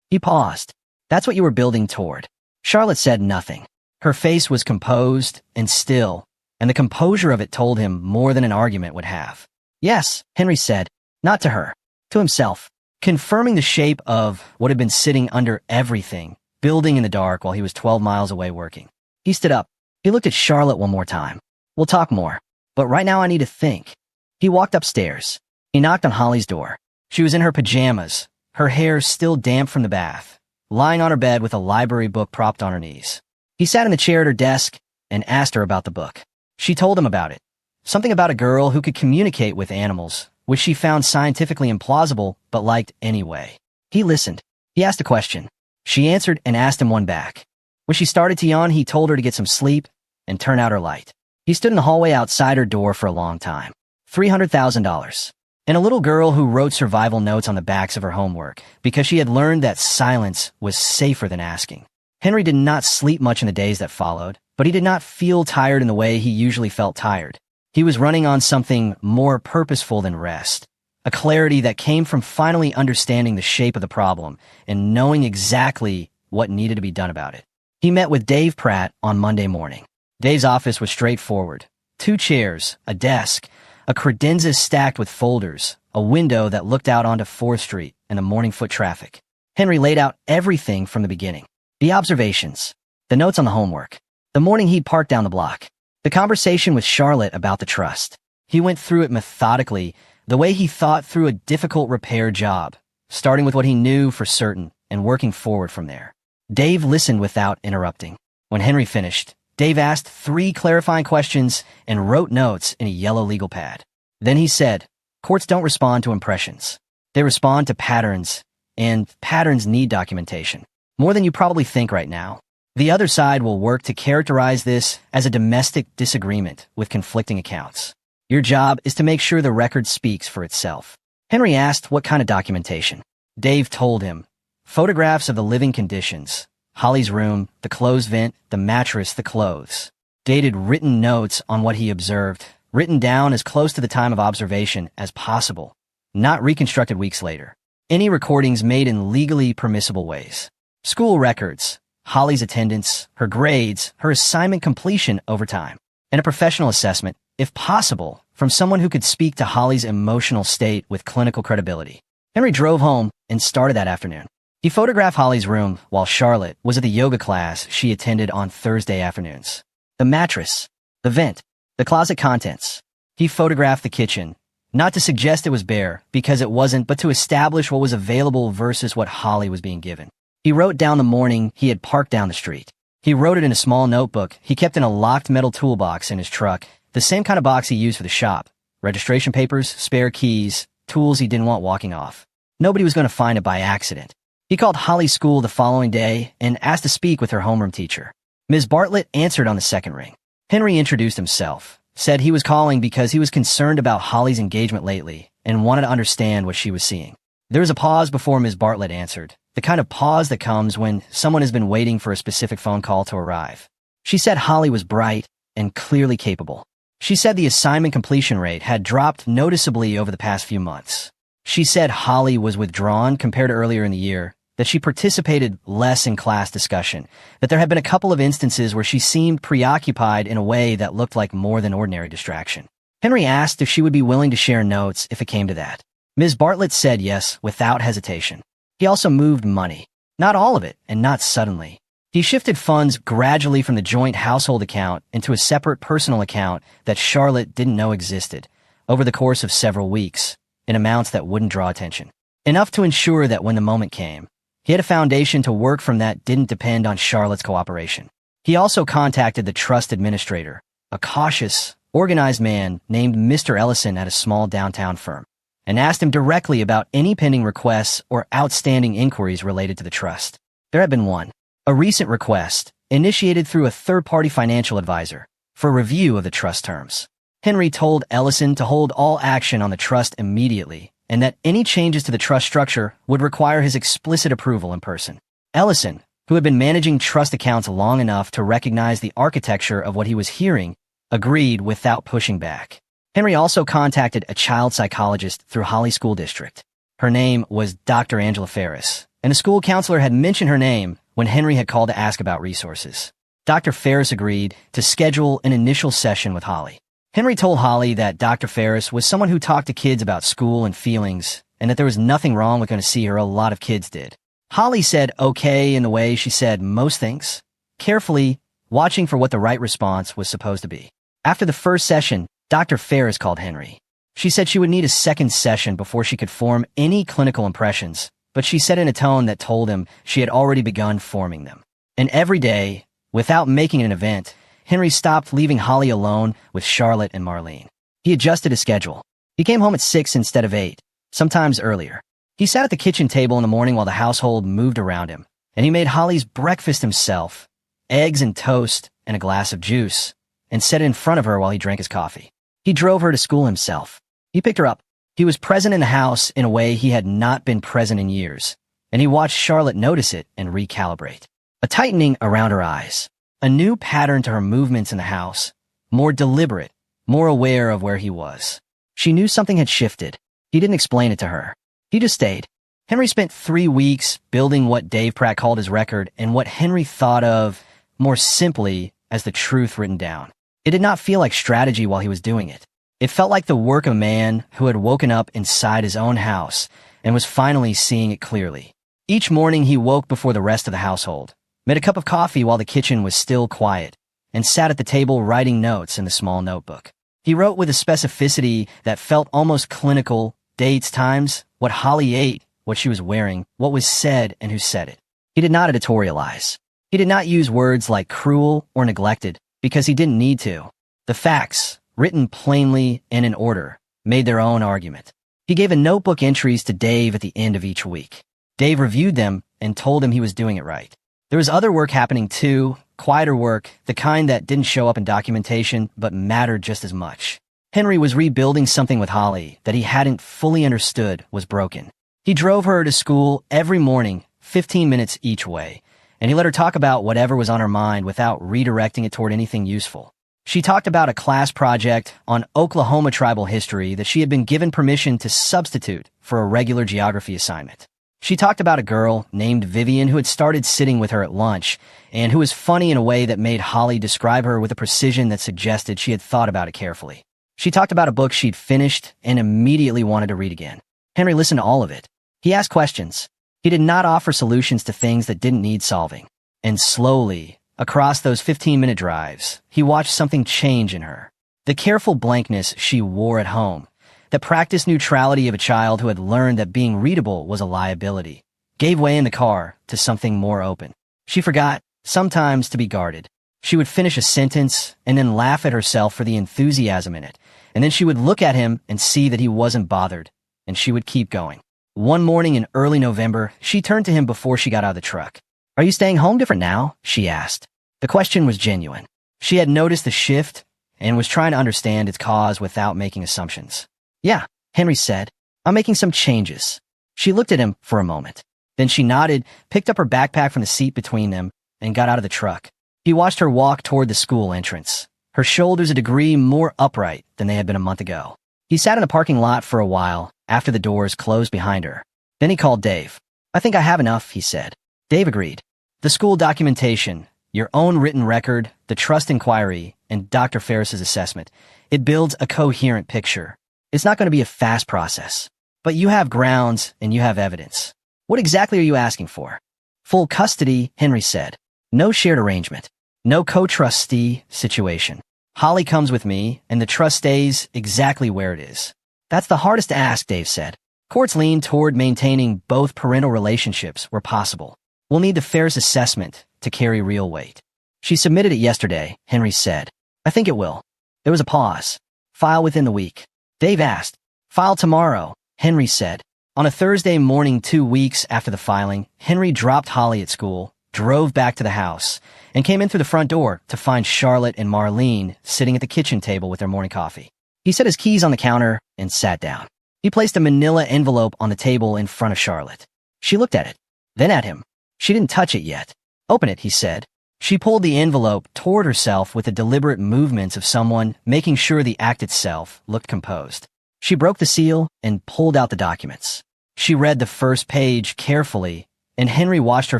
[SPEAKER 1] He paused. That's what you were building toward. Charlotte said nothing. Her face was composed and still, and the composure of it told him more than an argument would have. Yes, Henry said, not to her, to himself, confirming the shape of what had been sitting under everything, building in the dark while he was 12 miles away working. He stood up. He looked at Charlotte one more time. We'll talk more, but right now I need to think. He walked upstairs. He knocked on Holly's door. She was in her pajamas, her hair still damp from the bath, lying on her bed with a library book propped on her knees. He sat in the chair at her desk and asked her about the book. She told him about it. Something about a girl who could communicate with animals, which she found scientifically implausible but liked anyway. He listened. He asked a question. She answered and asked him one back. When she started to yawn, he told her to get some sleep and turn out her light. He stood in the hallway outside her door for a long time. $300,000. And a little girl who wrote survival notes on the backs of her homework because she had learned that silence was safer than asking. Henry did not sleep much in the days that followed, but he did not feel tired in the way he usually felt tired. He was running on something more purposeful than rest, a clarity that came from finally understanding the shape of the problem and knowing exactly what needed to be done about it. He met with Dave Pratt on Monday morning. Dave's office was straightforward. 2 chairs, a desk, a credenza stacked with folders, a window that looked out onto 4th Street and the morning foot traffic. Henry laid out everything from the beginning. The observations, the notes on the homework, the morning he'd parked down the block, the conversation with Charlotte about the trust. He went through it methodically, the way he thought through a difficult repair job, starting with what he knew for certain and working forward from there. Dave listened without interrupting. When Henry finished, Dave asked 3 clarifying questions and wrote notes in a yellow legal pad. Then he said, courts don't respond to impressions. They respond to patterns, and patterns need documentation. More than you probably think right now. The other side will work to characterize this as a domestic disagreement with conflicting accounts. Your job is to make sure the record speaks for itself. Henry asked what kind of documentation. Dave told him, photographs of the living conditions, Holly's room, the clothes vent, the mattress, the clothes. Dated written notes on what he observed, written down as close to the time of observation as possible, not reconstructed weeks later. Any recordings made in legally permissible ways. School records, Holly's attendance, her grades, her assignment completion over time, and a professional assessment, if possible, from someone who could speak to Holly's emotional state with clinical credibility. Henry drove home and started that afternoon. He photographed Holly's room while Charlotte was at the yoga class she attended on Thursday afternoons. The mattress, the vent, the closet contents. He photographed the kitchen, not to suggest it was bare, because it wasn't, but to establish what was available versus what Holly was being given. He wrote down the morning he had parked down the street. He wrote it in a small notebook he kept in a locked metal toolbox in his truck, the same kind of box he used for the shop. Registration papers, spare keys, tools he didn't want walking off. Nobody was going to find it by accident. He called Holly's school the following day and asked to speak with her homeroom teacher. Ms. Bartlett answered on the second ring. Henry introduced himself, said he was calling because he was concerned about Holly's engagement lately and wanted to understand what she was seeing. There was a pause before Ms. Bartlett answered, the kind of pause that comes when someone has been waiting for a specific phone call to arrive. She said Holly was bright and clearly capable. She said the assignment completion rate had dropped noticeably over the past few months. She said Holly was withdrawn compared to earlier in the year, that she participated less in class discussion, that there had been a couple of instances where she seemed preoccupied in a way that looked like more than ordinary distraction. Henry asked if she would be willing to share notes if it came to that. Ms. Bartlett said yes without hesitation. He also moved money. Not all of it, and not suddenly. He shifted funds gradually from the joint household account into a separate personal account that Charlotte didn't know existed, over the course of several weeks, in amounts that wouldn't draw attention. Enough to ensure that when the moment came, he had a foundation to work from that didn't depend on Charlotte's cooperation. He also contacted the trust administrator, a cautious, organized man named Mr. Ellison at a small downtown firm, and asked him directly about any pending requests or outstanding inquiries related to the trust. There had been one. A recent request, initiated through a third-party financial advisor, for review of the trust terms. Henry told Ellison to hold all action on the trust immediately, and that any changes to the trust structure would require his explicit approval in person. Ellison, who had been managing trust accounts long enough to recognize the architecture of what he was hearing, agreed without pushing back. Henry also contacted a child psychologist through Holly School District. Her name was Dr. Angela Ferris, and a school counselor had mentioned her name when Henry had called to ask about resources. Dr. Ferris agreed to schedule an initial session with Holly. Henry told Holly that Dr. Ferris was someone who talked to kids about school and feelings, and that there was nothing wrong with going to see her. A lot of kids did. Holly said okay in the way she said most things, carefully watching for what the right response was supposed to be. After the first session, Dr. Ferris called Henry. She said she would need a second session before she could form any clinical impressions, but she said in a tone that told him she had already begun forming them. And every day, without making it an event, Henry stopped leaving Holly alone with Charlotte and Marlene. He adjusted his schedule. He came home at 6 instead of 8, sometimes earlier. He sat at the kitchen table in the morning while the household moved around him, and he made Holly's breakfast himself, eggs and toast and a glass of juice, and set it in front of her while he drank his coffee. He drove her to school himself. He picked her up. He was present in the house in a way he had not been present in years, and he watched Charlotte notice it and recalibrate. A tightening around her eyes, a new pattern to her movements in the house, more deliberate, more aware of where he was. She knew something had shifted. He didn't explain it to her. He just stayed. Henry spent 3 weeks building what Dave Pratt called his record and what Henry thought of, more simply, as the truth written down. It did not feel like strategy while he was doing it. It felt like the work of a man who had woken up inside his own house and was finally seeing it clearly. Each morning he woke before the rest of the household, made a cup of coffee while the kitchen was still quiet, and sat at the table writing notes in the small notebook. He wrote with a specificity that felt almost clinical, dates, times, what Holly ate, what she was wearing, what was said, and who said it. He did not editorialize. He did not use words like cruel or neglected, because he didn't need to. The facts, written plainly and in order, made their own argument. He gave a notebook entries to Dave at the end of each week. Dave reviewed them and told him he was doing it right. There was other work happening too, quieter work, the kind that didn't show up in documentation but mattered just as much. Henry was rebuilding something with Holly that he hadn't fully understood was broken. He drove her to school every morning, 15 minutes each way, and he let her talk about whatever was on her mind without redirecting it toward anything useful. She talked about a class project on Oklahoma tribal history that she had been given permission to substitute for a regular geography assignment. She talked about a girl named Vivian who had started sitting with her at lunch and who was funny in a way that made Holly describe her with a precision that suggested she had thought about it carefully. She talked about a book she'd finished and immediately wanted to read again. Henry listened to all of it. He asked questions. He did not offer solutions to things that didn't need solving. And slowly, across those 15-minute drives, he watched something change in her. The careful blankness she wore at home, the practiced neutrality of a child who had learned that being readable was a liability, gave way in the car to something more open. She forgot, sometimes, to be guarded. She would finish a sentence and then laugh at herself for the enthusiasm in it, and then she would look at him and see that he wasn't bothered, and she would keep going. One morning in early November, she turned to him before she got out of the truck. "Are you staying home different now?" she asked. The question was genuine. She had noticed the shift and was trying to understand its cause without making assumptions. "Yeah," Henry said. "I'm making some changes." She looked at him for a moment. Then she nodded, picked up her backpack from the seat between them, and got out of the truck. He watched her walk toward the school entrance, her shoulders a degree more upright than they had been a month ago. He sat in the parking lot for a while after the doors closed behind her. Then he called Dave. "I think I have enough," he said. Dave agreed. "The school documentation, your own written record, the trust inquiry, and Dr. Ferris's assessment. It builds a coherent picture. It's not going to be a fast process. But you have grounds and you have evidence. What exactly are you asking for?" "Full custody," Henry said. "No shared arrangement. No co-trustee situation. Holly comes with me, and the trust stays exactly where it is." "That's the hardest to ask," Dave said. "Courts lean toward maintaining both parental relationships where possible. We'll need the Ferris assessment to carry real weight." "She submitted it yesterday," Henry said. "I think it will." There was a pause. "File within the week." Dave asked. "File tomorrow," Henry said. On a Thursday morning 2 weeks after the filing, Henry dropped Holly at school, drove back to the house, and came in through the front door to find Charlotte and Marlene sitting at the kitchen table with their morning coffee. He set his keys on the counter and sat down. He placed a manila envelope on the table in front of Charlotte. She looked at it, then at him. She didn't touch it yet. "Open it," he said. She pulled the envelope toward herself with the deliberate movements of someone making sure the act itself looked composed. She broke the seal and pulled out the documents. She read the first page carefully, and Henry watched her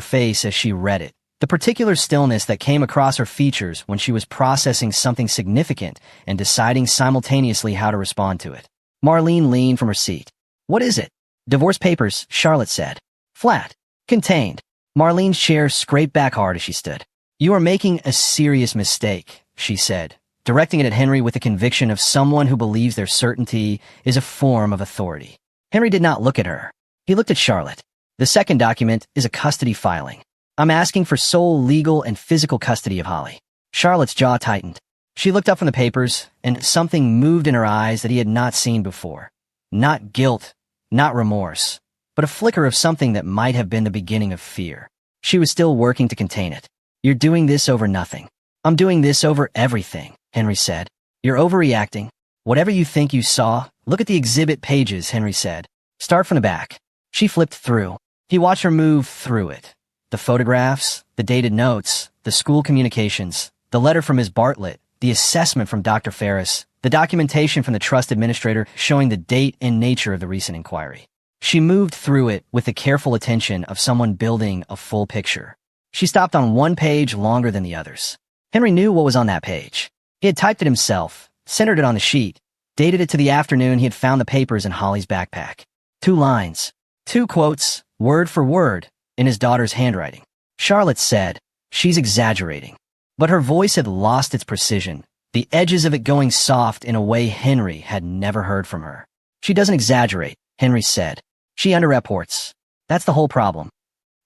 [SPEAKER 1] face as she read it. The particular stillness that came across her features when she was processing something significant and deciding simultaneously how to respond to it. Marlene leaned from her seat. "What is it?" "Divorce papers," Charlotte said. "Flat. Contained." Marlene's chair scraped back hard as she stood. "You are making a serious mistake," she said, directing it at Henry with the conviction of someone who believes their certainty is a form of authority. Henry did not look at her. He looked at Charlotte. "The second document is a custody filing. I'm asking for sole legal and physical custody of Holly." Charlotte's jaw tightened. She looked up from the papers, and something moved in her eyes that he had not seen before. Not guilt, not remorse, but a flicker of something that might have been the beginning of fear. She was still working to contain it. "You're doing this over nothing." "I'm doing this over everything," Henry said. "You're overreacting. Whatever you think you saw, look at the exhibit pages," Henry said. "Start from the back." She flipped through. He watched her move through it. The photographs, the dated notes, the school communications, the letter from Ms. Bartlett, the assessment from Dr. Ferris, the documentation from the trust administrator showing the date and nature of the recent inquiry. She moved through it with the careful attention of someone building a full picture. She stopped on one page longer than the others. Henry knew what was on that page. He had typed it himself, centered it on the sheet, dated it to the afternoon he had found the papers in Holly's backpack. 2 lines, 2 quotes, word for word, in his daughter's handwriting. Charlotte said, "She's exaggerating." But her voice had lost its precision, the edges of it going soft in a way Henry had never heard from her. "She doesn't exaggerate," Henry said. "She underreports. That's the whole problem."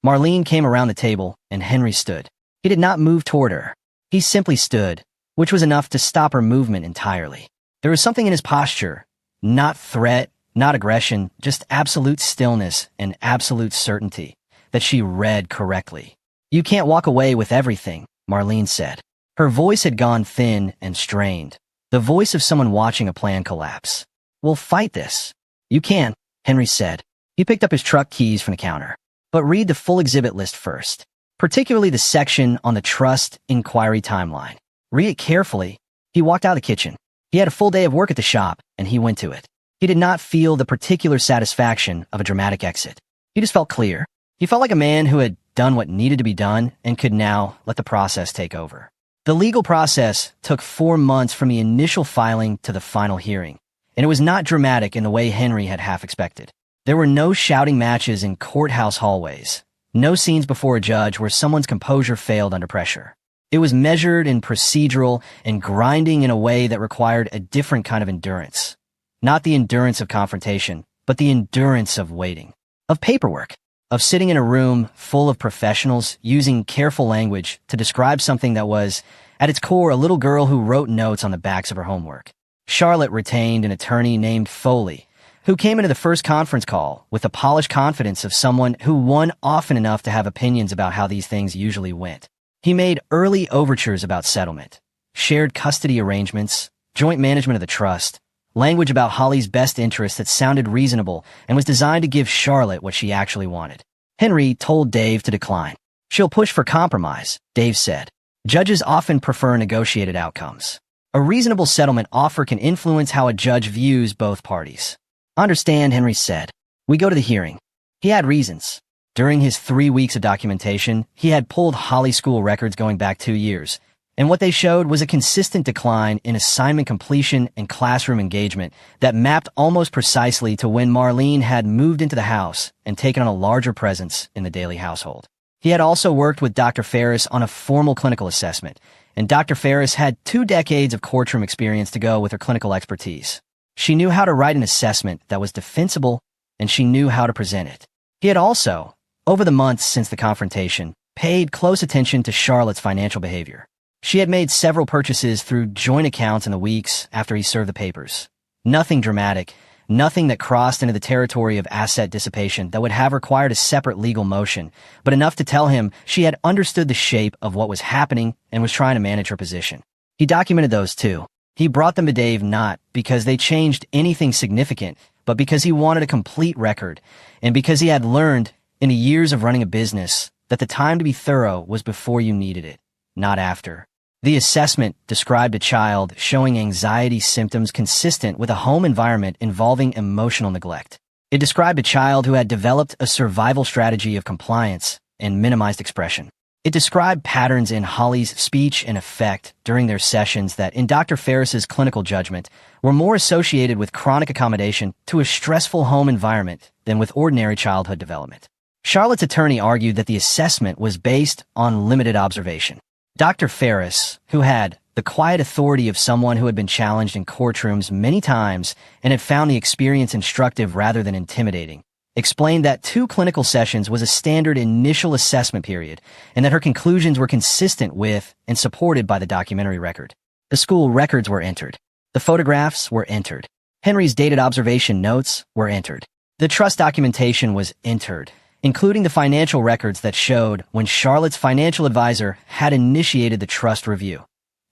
[SPEAKER 1] Marlene came around the table, and Henry stood. He did not move toward her. He simply stood, which was enough to stop her movement entirely. There was something in his posture, not threat, not aggression, just absolute stillness and absolute certainty, that she read correctly. "You can't walk away with everything," Marlene said. Her voice had gone thin and strained, the voice of someone watching a plan collapse. "We'll fight this." "You can," Henry said. He picked up his truck keys from the counter. "But read the full exhibit list first, particularly the section on the trust inquiry timeline. Read it carefully." He walked out of the kitchen. He had a full day of work at the shop, and he went to it. He did not feel the particular satisfaction of a dramatic exit. He just felt clear. He felt like a man who had done what needed to be done and could now let the process take over. The legal process took 4 months from the initial filing to the final hearing, and it was not dramatic in the way Henry had half expected. There were no shouting matches in courthouse hallways, no scenes before a judge where someone's composure failed under pressure. It was measured and procedural and grinding in a way that required a different kind of endurance. Not the endurance of confrontation, but the endurance of waiting, of paperwork, of sitting in a room full of professionals using careful language to describe something that was, at its core, a little girl who wrote notes on the backs of her homework. Charlotte retained an attorney named Foley, who came into the first conference call with the polished confidence of someone who won often enough to have opinions about how these things usually went. He made early overtures about settlement, shared custody arrangements, joint management of the trust, language about Holly's best interests that sounded reasonable and was designed to give Charlotte what she actually wanted. Henry told Dave to decline. "She'll push for compromise," Dave said. "Judges often prefer negotiated outcomes. A reasonable settlement offer can influence how a judge views both parties." "Understand," Henry said. "We go to the hearing." He had reasons. During his 3 weeks of documentation, he had pulled Holly school records going back 2 years, and what they showed was a consistent decline in assignment completion and classroom engagement that mapped almost precisely to when Marlene had moved into the house and taken on a larger presence in the daily household. He had also worked with Dr. Ferris on a formal clinical assessment, and Dr. Ferris had 2 decades of courtroom experience to go with her clinical expertise. She knew how to write an assessment that was defensible, and she knew how to present it. He had also, over the months since the confrontation, paid close attention to Charlotte's financial behavior. She had made several purchases through joint accounts in the weeks after he served the papers. Nothing dramatic, Nothing that crossed into the territory of asset dissipation that would have required a separate legal motion, but enough to tell him she had understood the shape of what was happening and was trying to manage her position. He documented those too. He brought them to Dave not because they changed anything significant, but because he wanted a complete record, and because he had learned in the years of running a business that the time to be thorough was before you needed it, not after. The assessment described a child showing anxiety symptoms consistent with a home environment involving emotional neglect. It described a child who had developed a survival strategy of compliance and minimized expression. It described patterns in Holly's speech and affect during their sessions that, in Dr. Ferris's clinical judgment, were more associated with chronic accommodation to a stressful home environment than with ordinary childhood development. Charlotte's attorney argued that the assessment was based on limited observation. Dr. Ferris, who had the quiet authority of someone who had been challenged in courtrooms many times and had found the experience instructive rather than intimidating, explained that 2 clinical sessions was a standard initial assessment period and that her conclusions were consistent with and supported by the documentary record. The school records were entered. The photographs were entered. Henry's dated observation notes were entered. The trust documentation was entered, including the financial records that showed when Charlotte's financial advisor had initiated the trust review,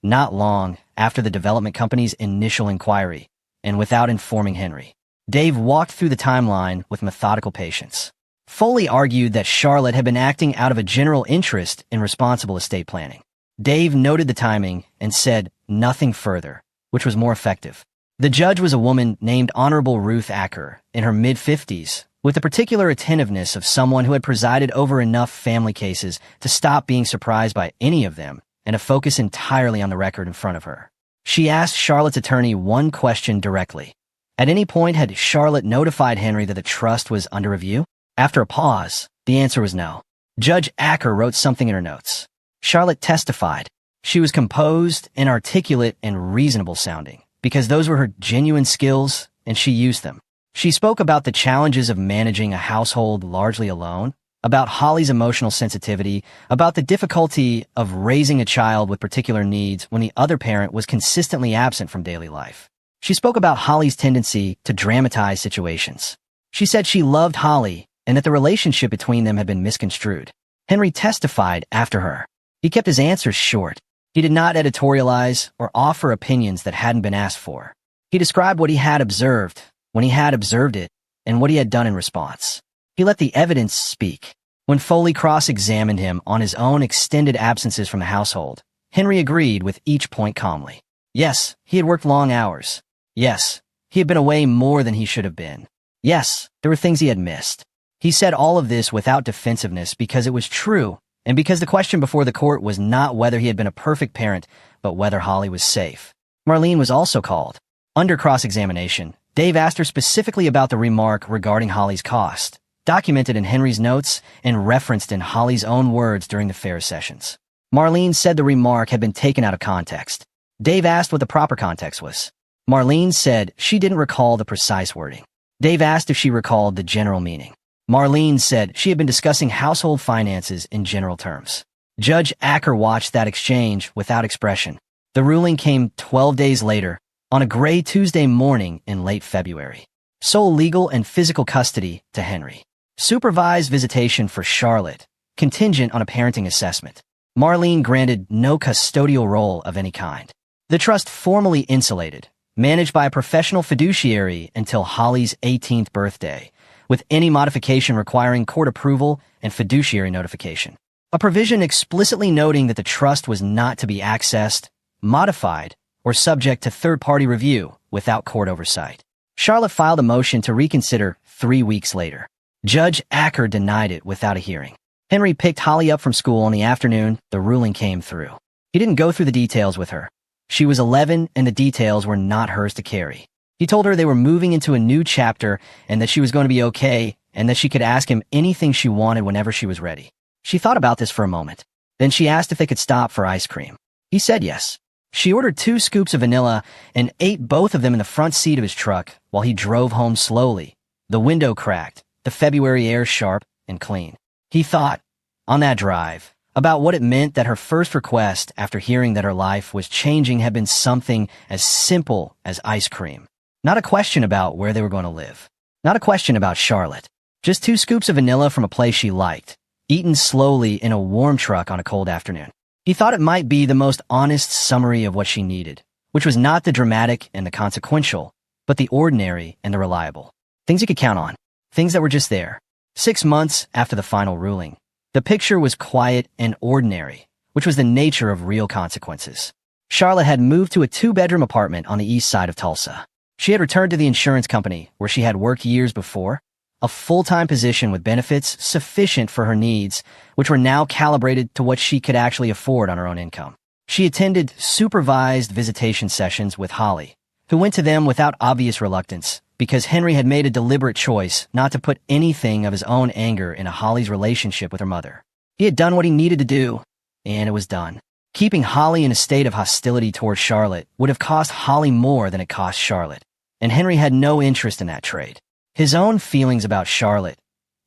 [SPEAKER 1] not long after the development company's initial inquiry, and without informing Henry. Dave walked through the timeline with methodical patience. Foley argued that Charlotte had been acting out of a general interest in responsible estate planning. Dave noted the timing and said nothing further, which was more effective. The judge was a woman named Honorable Ruth Acker, in her mid-50s, with the particular attentiveness of someone who had presided over enough family cases to stop being surprised by any of them and to focus entirely on the record in front of her. She asked Charlotte's attorney one question directly. At any point had Charlotte notified Henry that the trust was under review? After a pause, the answer was no. Judge Acker wrote something in her notes. Charlotte testified. She was composed and articulate and reasonable sounding, because those were her genuine skills and she used them. She spoke about the challenges of managing a household largely alone, about Holly's emotional sensitivity, about the difficulty of raising a child with particular needs when the other parent was consistently absent from daily life. She spoke about Holly's tendency to dramatize situations. She said she loved Holly and that the relationship between them had been misconstrued. Henry testified after her. He kept his answers short. He did not editorialize or offer opinions that hadn't been asked for. He described what he had observed, when he had observed it, and what he had done in response. He let the evidence speak. When Foley cross-examined him on his own extended absences from the household, Henry agreed with each point calmly. Yes, he had worked long hours. Yes, he had been away more than he should have been. Yes, there were things he had missed. He said all of this without defensiveness because it was true, and because the question before the court was not whether he had been a perfect parent, but whether Holly was safe. Marlene was also called. Under cross-examination, Dave asked her specifically about the remark regarding Holly's cost, documented in Henry's notes and referenced in Holly's own words during the Ferris sessions. Marlene said the remark had been taken out of context. Dave asked what the proper context was. Marlene said she didn't recall the precise wording. Dave asked if she recalled the general meaning. Marlene said she had been discussing household finances in general terms. Judge Acker watched that exchange without expression. The ruling came 12 days later, on a gray Tuesday morning in late February. Sole legal and physical custody to Henry. Supervised visitation for Charlotte, contingent on a parenting assessment. Marlene granted no custodial role of any kind. The trust formally insulated, managed by a professional fiduciary until Holly's 18th birthday, with any modification requiring court approval and fiduciary notification. A provision explicitly noting that the trust was not to be accessed, modified, or subject to third-party review without court oversight. Charlotte filed a motion to reconsider 3 weeks later. Judge Acker denied it without a hearing. Henry picked Holly up from school in the afternoon the ruling came through. He didn't go through the details with her. She was 11 and the details were not hers to carry. He told her they were moving into a new chapter and that she was going to be okay and that she could ask him anything she wanted whenever she was ready. She thought about this for a moment. Then she asked if they could stop for ice cream. He said yes. She ordered 2 scoops of vanilla and ate both of them in the front seat of his truck while he drove home slowly, the window cracked, the February air sharp and clean. He thought, on that drive, about what it meant that her first request after hearing that her life was changing had been something as simple as ice cream. Not a question about where they were going to live. Not a question about Charlotte. Just 2 scoops of vanilla from a place she liked, eaten slowly in a warm truck on a cold afternoon. He thought it might be the most honest summary of what she needed, which was not the dramatic and the consequential, but the ordinary and the reliable. Things you could count on. Things that were just there. 6 months after the final ruling, the picture was quiet and ordinary, which was the nature of real consequences. Charlotte had moved to a 2-bedroom apartment on the east side of Tulsa. She had returned to the insurance company where she had worked years before, a full-time position with benefits sufficient for her needs, which were now calibrated to what she could actually afford on her own income. She attended supervised visitation sessions with Holly, who went to them without obvious reluctance, because Henry had made a deliberate choice not to put anything of his own anger into Holly's relationship with her mother. He had done what he needed to do, and it was done. Keeping Holly in a state of hostility towards Charlotte would have cost Holly more than it cost Charlotte, and Henry had no interest in that trade. His own feelings about Charlotte,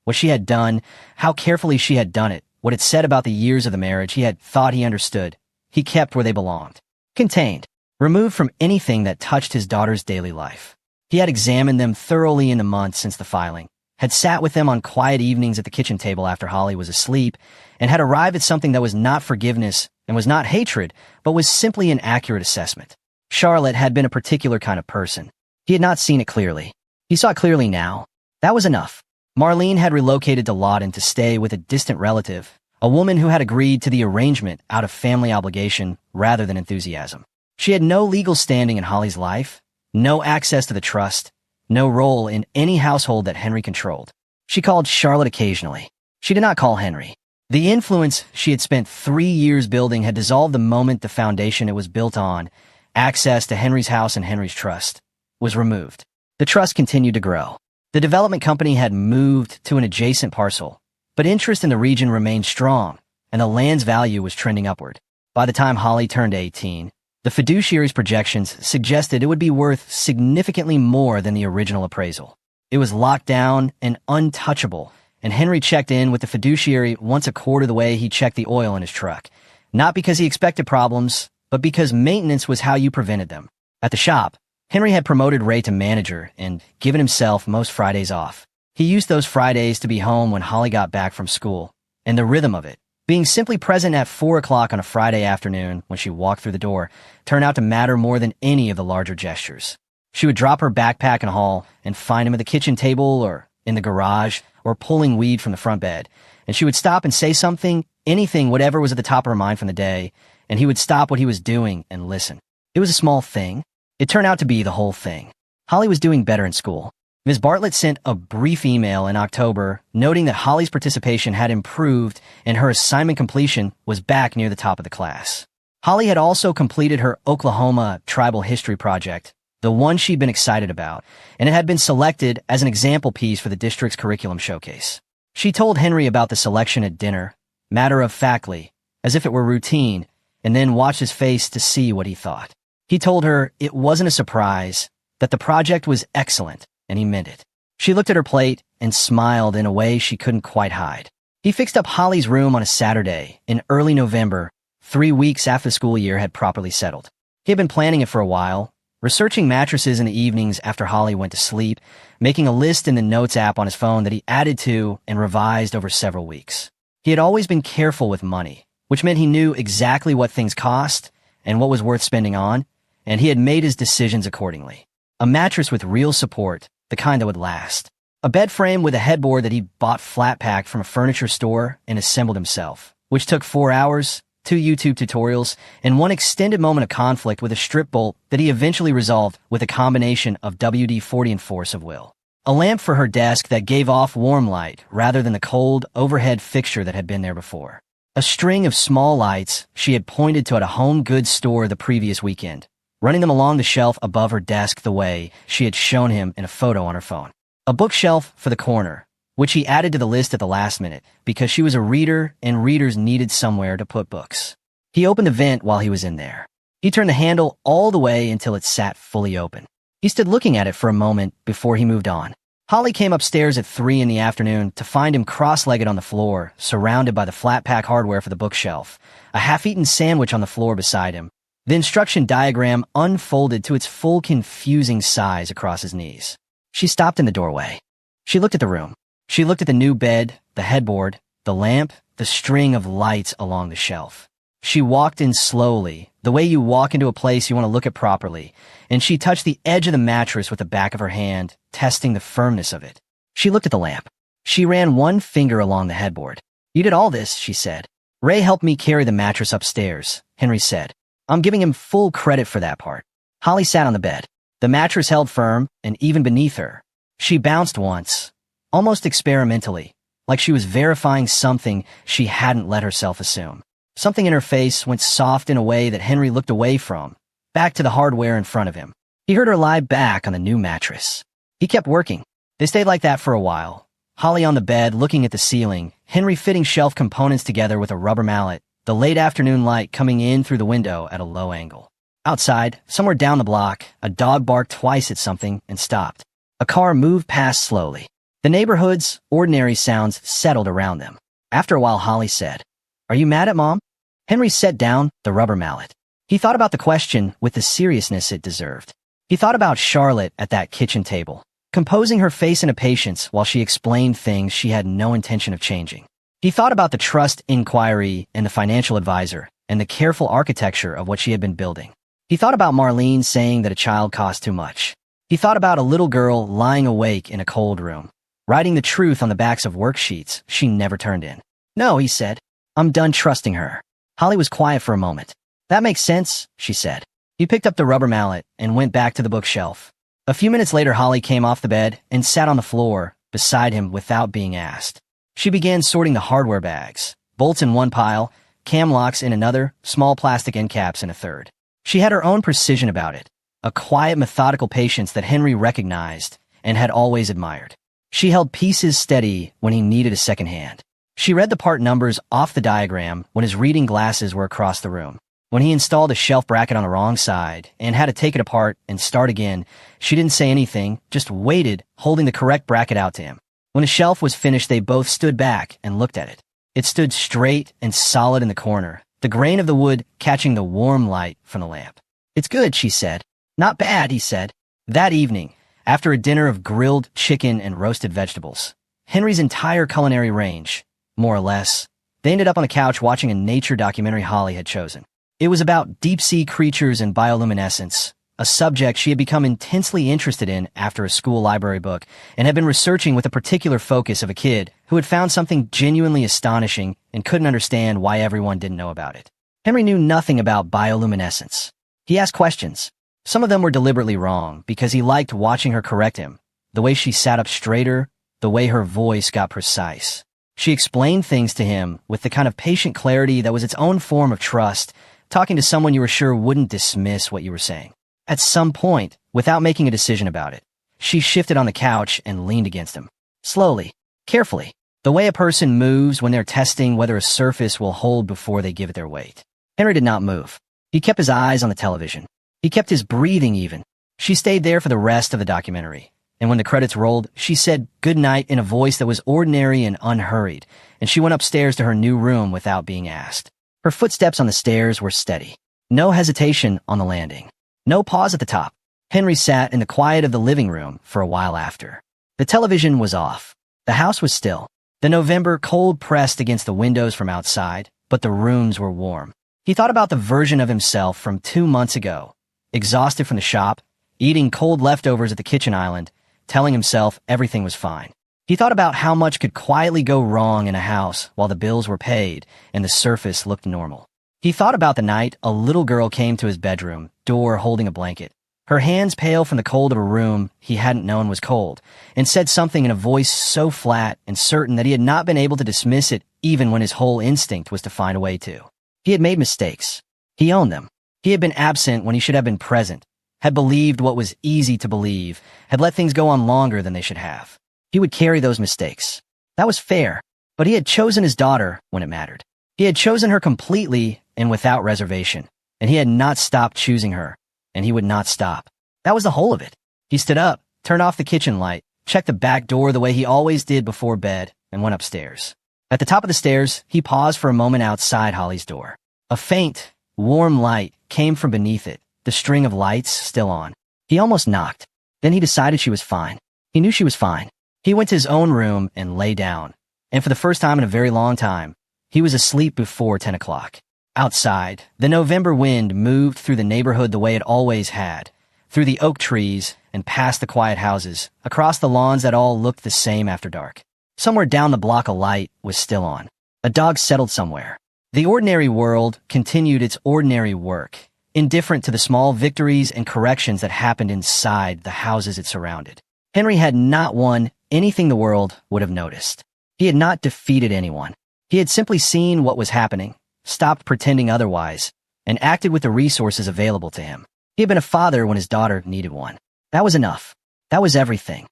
[SPEAKER 1] what she had done, how carefully she had done it, what it said about the years of the marriage he had thought he understood, he kept where they belonged. Contained, removed from anything that touched his daughter's daily life. He had examined them thoroughly in the months since the filing, had sat with them on quiet evenings at the kitchen table after Holly was asleep, and had arrived at something that was not forgiveness and was not hatred, but was simply an accurate assessment. Charlotte had been a particular kind of person. He had not seen it clearly. He saw it clearly now. That was enough. Marlene had relocated to Lawton to stay with a distant relative, a woman who had agreed to the arrangement out of family obligation rather than enthusiasm. She had no legal standing in Holly's life, no access to the trust, no role in any household that Henry controlled. She called Charlotte occasionally. She did not call Henry. The influence she had spent 3 years building had dissolved the moment the foundation it was built on, access to Henry's house and Henry's trust, was removed. The trust continued to grow. The development company had moved to an adjacent parcel, but interest in the region remained strong, and the land's value was trending upward. By the time Holly turned 18, the fiduciary's projections suggested it would be worth significantly more than the original appraisal. It was locked down and untouchable, and Henry checked in with the fiduciary once a quarter the way he checked the oil in his truck, not because he expected problems, but because maintenance was how you prevented them. At the shop, Henry had promoted Ray to manager and given himself most Fridays off. He used those Fridays to be home when Holly got back from school, and the rhythm of it, being simply present at 4 o'clock on a Friday afternoon when she walked through the door, turned out to matter more than any of the larger gestures. She would drop her backpack in the hall and find him at the kitchen table or in the garage or pulling weed from the front bed, and she would stop and say something, anything, whatever was at the top of her mind from the day, and he would stop what he was doing and listen. It was a small thing. It turned out to be the whole thing. Holly was doing better in school. Ms. Bartlett sent a brief email in October noting that Holly's participation had improved and her assignment completion was back near the top of the class. Holly had also completed her Oklahoma tribal history project, the one she'd been excited about, and it had been selected as an example piece for the district's curriculum showcase. She told Henry about the selection at dinner, matter-of-factly, as if it were routine, and then watched his face to see what he thought. He told her it wasn't a surprise, that the project was excellent, and he meant it. She looked at her plate and smiled in a way she couldn't quite hide. He fixed up Holly's room on a Saturday in early November, 3 weeks after the school year had properly settled. He had been planning it for a while, researching mattresses in the evenings after Holly went to sleep, making a list in the Notes app on his phone that he added to and revised over several weeks. He had always been careful with money, which meant he knew exactly what things cost and what was worth spending on, and he had made his decisions accordingly. A mattress with real support, the kind that would last. A bed frame with a headboard that he bought flat-packed from a furniture store and assembled himself, which took 4 hours, 2 YouTube tutorials, and 1 extended moment of conflict with a strip bolt that he eventually resolved with a combination of WD-40 and force of will. A lamp for her desk that gave off warm light rather than the cold overhead fixture that had been there before. A string of small lights she had pointed to at a home goods store the previous weekend, running them along the shelf above her desk the way she had shown him in a photo on her phone. A bookshelf for the corner, which he added to the list at the last minute because she was a reader and readers needed somewhere to put books. He opened the vent while he was in there. He turned the handle all the way until it sat fully open. He stood looking at it for a moment before he moved on. Holly came upstairs at 3 in the afternoon to find him cross-legged on the floor, surrounded by the flat-pack hardware for the bookshelf, a half-eaten sandwich on the floor beside him, The instruction diagram unfolded to its full confusing size across his knees. She stopped in the doorway. She looked at the room. She looked at the new bed, the headboard, the lamp, the string of lights along the shelf. She walked in slowly, the way you walk into a place you want to look at properly, and she touched the edge of the mattress with the back of her hand, testing the firmness of it. She looked at the lamp. She ran one finger along the headboard. "You did all this," she said. "Ray helped me carry the mattress upstairs," Henry said. "I'm giving him full credit for that part." Holly sat on the bed. The mattress held firm, and even beneath her. She bounced once, almost experimentally, like she was verifying something she hadn't let herself assume. Something in her face went soft in a way that Henry looked away from, back to the hardware in front of him. He heard her lie back on the new mattress. He kept working. They stayed like that for a while. Holly on the bed, looking at the ceiling, Henry fitting shelf components together with a rubber mallet, the late afternoon light coming in through the window at a low angle. Outside, somewhere down the block, a dog barked twice at something and stopped. A car moved past slowly. The neighborhood's ordinary sounds settled around them. After a while, Holly said, "Are you mad at Mom?" Henry set down the rubber mallet. He thought about the question with the seriousness it deserved. He thought about Charlotte at that kitchen table, composing her face into patience while she explained things she had no intention of changing. He thought about the trust inquiry and the financial advisor and the careful architecture of what she had been building. He thought about Marlene saying that a child cost too much. He thought about a little girl lying awake in a cold room, writing the truth on the backs of worksheets she never turned in. "No," he said. "I'm done trusting her." Holly was quiet for a moment. "That makes sense," she said. He picked up the rubber mallet and went back to the bookshelf. A few minutes later, Holly came off the bed and sat on the floor beside him without being asked. She began sorting the hardware bags, bolts in one pile, cam locks in another, small plastic end caps in a third. She had her own precision about it, a quiet, methodical patience that Henry recognized and had always admired. She held pieces steady when he needed a second hand. She read the part numbers off the diagram when his reading glasses were across the room. When he installed a shelf bracket on the wrong side and had to take it apart and start again, she didn't say anything, just waited, holding the correct bracket out to him. When the shelf was finished, they both stood back and looked at it. It stood straight and solid in the corner, the grain of the wood catching the warm light from the lamp. "It's good," she said. "Not bad," he said. That evening, after a dinner of grilled chicken and roasted vegetables, Henry's entire culinary range, more or less, they ended up on the couch watching a nature documentary Holly had chosen. It was about deep-sea creatures and bioluminescence, a subject she had become intensely interested in after a school library book and had been researching with a particular focus of a kid who had found something genuinely astonishing and couldn't understand why everyone didn't know about it. Henry knew nothing about bioluminescence. He asked questions. Some of them were deliberately wrong because he liked watching her correct him, the way she sat up straighter, the way her voice got precise. She explained things to him with the kind of patient clarity that was its own form of trust, talking to someone you were sure wouldn't dismiss what you were saying. At some point, without making a decision about it, she shifted on the couch and leaned against him. Slowly, carefully, the way a person moves when they're testing whether a surface will hold before they give it their weight. Henry did not move. He kept his eyes on the television. He kept his breathing even. She stayed there for the rest of the documentary, and when the credits rolled, she said good night in a voice that was ordinary and unhurried, and she went upstairs to her new room without being asked. Her footsteps on the stairs were steady. No hesitation on the landing. No pause at the top. Henry sat in the quiet of the living room for a while after. The television was off. The house was still. The November cold pressed against the windows from outside, but the rooms were warm. He thought about the version of himself from 2 months ago, exhausted from the shop, eating cold leftovers at the kitchen island, telling himself everything was fine. He thought about how much could quietly go wrong in a house while the bills were paid and the surface looked normal. He thought about the night a little girl came to his bedroom, door holding a blanket, her hands pale from the cold of a room he hadn't known was cold, and said something in a voice so flat and certain that he had not been able to dismiss it even when his whole instinct was to find a way to. He had made mistakes. He owned them. He had been absent when he should have been present, had believed what was easy to believe, had let things go on longer than they should have. He would carry those mistakes. That was fair, but he had chosen his daughter when it mattered. He had chosen her completely and without reservation, and he had not stopped choosing her, and he would not stop. That was the whole of it. He stood up, turned off the kitchen light, checked the back door the way he always did before bed, and went upstairs. At the top of the stairs, he paused for a moment outside Holly's door. A faint, Warm light came from beneath it, the string of lights still on. He almost knocked. Then he decided she was fine. He knew she was fine. He went to his own room and lay down. And for the first time in a very long time, he was asleep before 10 o'clock. Outside, the November wind moved through the neighborhood the way it always had, through the oak trees and past the quiet houses, across the lawns that all looked the same after dark. Somewhere down the block a light was still on. A dog settled somewhere. The ordinary world continued its ordinary work, indifferent to the small victories and corrections that happened inside the houses it surrounded. Henry had not won anything the world would have noticed. He had not defeated anyone. He had simply seen what was happening, stopped pretending otherwise, and acted with the resources available to him. He had been a father when his daughter needed one. That was enough. That was everything.